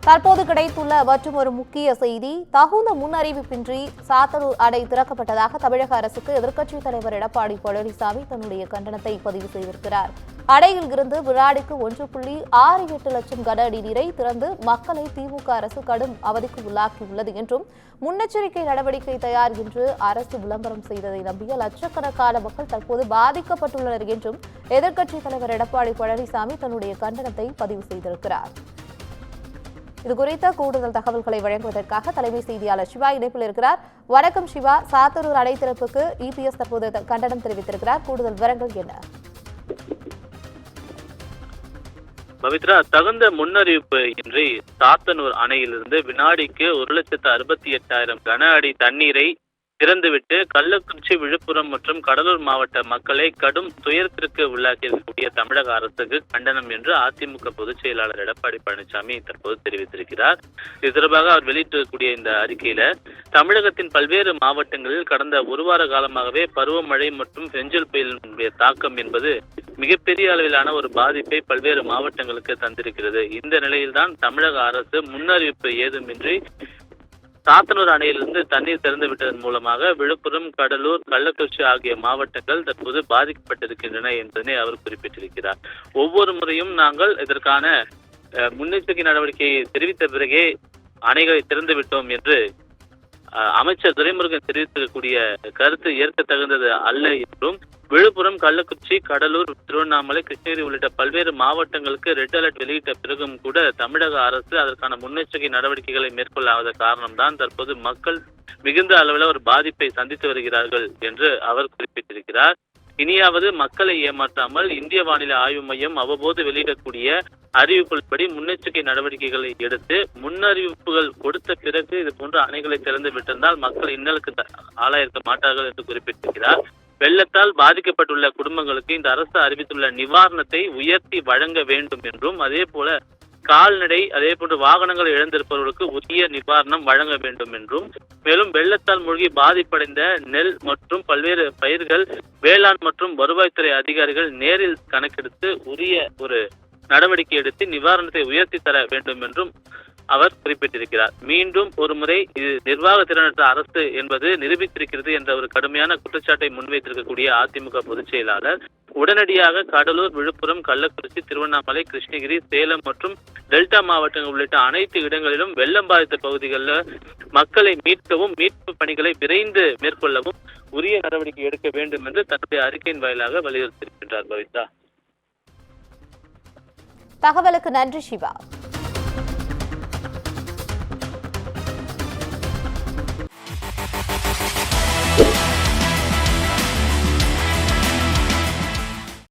தற்போது கிடைத்துள்ள மற்றும் ஒரு முக்கிய செய்தி, தகுந்த முன்னறிவிப்பின்றி சாத்தனூர் அணை திறக்கப்பட்டதாக தமிழக அரசுக்கு எதிர்க்கட்சித் தலைவர் எடப்பாடி பழனிசாமி தன்னுடைய கண்டனத்தை பதிவு செய்திருக்கிறார். அணையில் இருந்து வினாடிக்கு 1.68 லட்சம் கன அடி நீரை திறந்து மக்களை திமுக அரசு கடும் அவதிக்கு உள்ளாக்கியுள்ளது என்றும், முன்னெச்சரிக்கை நடவடிக்கை தயார் என்று அரசு விளம்பரம் செய்ததை நம்பிய லட்சக்கணக்கான மக்கள் தற்போது பாதிக்கப்பட்டுள்ளனர் என்றும் எதிர்க்கட்சித் தலைவர் எடப்பாடி பழனிசாமி தன்னுடைய கண்டனத்தை பதிவு செய்திருக்கிறார். இதுகுறித்த கூடுதல் தகவல்களை வழங்குவதற்காக தலைமை செய்தியாளர் சிவா இணைப்பில் இருக்கிறார். வணக்கம் சிவா. சாத்தனூர் அணை திறப்புக்கு இபிஎஸ் தற்போது கண்டனம் தெரிவித்திருக்கிறார். கூடுதல் விவரங்கள் என்ன? பவித்ரா, தகுந்த முன்னறிவிப்பு இன்றி சாத்தனூர் அணையிலிருந்து வினாடிக்கு 1,68,000 கன அடி தண்ணீரை திறந்துவிட்டு கள்ளக்குறிச்சி, விழுப்புரம் மற்றும் கடலூர் மாவட்ட மக்களை கடும் துயரத்திற்கு உள்ளாக்கியிருக்கக்கூடிய தமிழக அரசுக்கு கண்டனம் என்று அதிமுக பொதுச் செயலாளர் எடப்பாடி பழனிசாமி தற்போது தெரிவித்திருக்கிறார். இது தொடர்பாக அவர் வெளியிட்டிருக்கக்கூடிய இந்த அறிக்கையில, தமிழகத்தின் பல்வேறு மாவட்டங்களில் கடந்த ஒரு வார காலமாகவே பருவமழை மற்றும் பெஞ்சல் புயலினுடைய தாக்கம் என்பது மிகப்பெரிய அளவிலான ஒரு பாதிப்பை பல்வேறு மாவட்டங்களுக்கு தந்திருக்கிறது. இந்த நிலையில்தான் தமிழக அரசு முன்னறிவிப்பு ஏதுமின்றி சாத்தனூர் அணையிலிருந்து தண்ணீர் திறந்து விட்டதன் மூலமாக விழுப்புரம், கடலூர், கள்ளக்குறிச்சி ஆகிய மாவட்டங்கள் தற்போது பாதிக்கப்பட்டிருக்கின்றன என்பதனை அவர் குறிப்பிட்டிருக்கிறார். ஒவ்வொரு முறையும் நாங்கள் இதற்கான முன்னெச்சரிக்கை நடவடிக்கையை தெரிவித்த பிறகே அணைகளை திறந்து விட்டோம் என்று அமைச்சர் துரைமுருகன் தெரிவித்திருக்கக்கூடிய கருத்து ஏற்க தகுந்தது அல்ல என்றும், விழுப்புரம், கள்ளக்குறிச்சி, கடலூர், திருவண்ணாமலை, கிருஷ்ணகிரி உள்ளிட்ட பல்வேறு மாவட்டங்களுக்கு ரெட் அலர்ட் வெளியிட்ட பிறகும் கூட தமிழக அரசு அதற்கான முன்னெச்சரிக்கை நடவடிக்கைகளை மேற்கொள்ளாத காரணம்தான் தற்போது மக்கள் மிகுந்த அளவில் ஒரு பாதிப்பை சந்தித்து வருகிறார்கள் என்று அவர் குறிப்பிட்டிருக்கிறார். இனியாவது மக்களை ஏமாற்றாமல் இந்திய வானிலை ஆய்வு மையம் அவ்வப்போது வெளியிடக்கூடிய அறிவிப்புப்படி முன்னெச்சரிக்கை நடவடிக்கைகளை எடுத்து முன்னறிவிப்புகள் கொடுத்த பிறகு இது போன்ற அணைகளை திறந்து விட்டிருந்தால் மக்கள் இன்னலுக்கு ஆளாயிருக்க மாட்டார்கள் என்று குறிப்பிட்டிருக்கிறார். வெள்ளத்தால் பாதிக்கப்பட்டுள்ள குடும்பங்களுக்கு இந்த அரசு அறிவித்துள்ள நிவாரணத்தை உயர்த்தி வழங்க வேண்டும் என்றும், அதே போல கால்நடை அதே போன்று வாகனங்கள் இழந்திருப்பவர்களுக்கு உரிய நிவாரணம் வழங்க வேண்டும் என்றும், மேலும் வெள்ளத்தால் மூழ்கி பாதிப்படைந்த நெல் மற்றும் பல்வேறு பயிர்கள் வேளாண் மற்றும் வருவாய்த்துறை அதிகாரிகள் நேரில் கணக்கெடுத்து உரிய ஒரு நடவடிக்கை எடுத்து நிவாரணத்தை உயர்த்தி தர வேண்டும் என்றும் அவர் குறிப்பிட்டிருக்கிறார். மீண்டும் ஒருமுறை இது நிர்வாக திறனற்ற அரசு என்பது நிரூபித்திருக்கிறது என்ற ஒரு கடுமையான குற்றச்சாட்டை முன்வைத்திருக்கக்கூடிய அதிமுக பொதுச் செயலாளர் உடனடியாக கடலூர், விழுப்புரம், கள்ளக்குறிச்சி, திருவண்ணாமலை, கிருஷ்ணகிரி, சேலம் மற்றும் டெல்டா மாவட்டங்கள் உள்ளிட்ட அனைத்து இடங்களிலும் வெள்ளம் பாதித்த பகுதிகளில் மக்களை மீட்கவும், மீட்பு பணிகளை விரைந்து மேற்கொள்ளவும் உரிய நடவடிக்கை எடுக்க வேண்டும் என்று தன்னுடைய அறிக்கையின் வாயிலாக வலியுறுத்தியிருக்கின்றார். பவித்ரா, தகவலுக்கு நன்றி சிவா.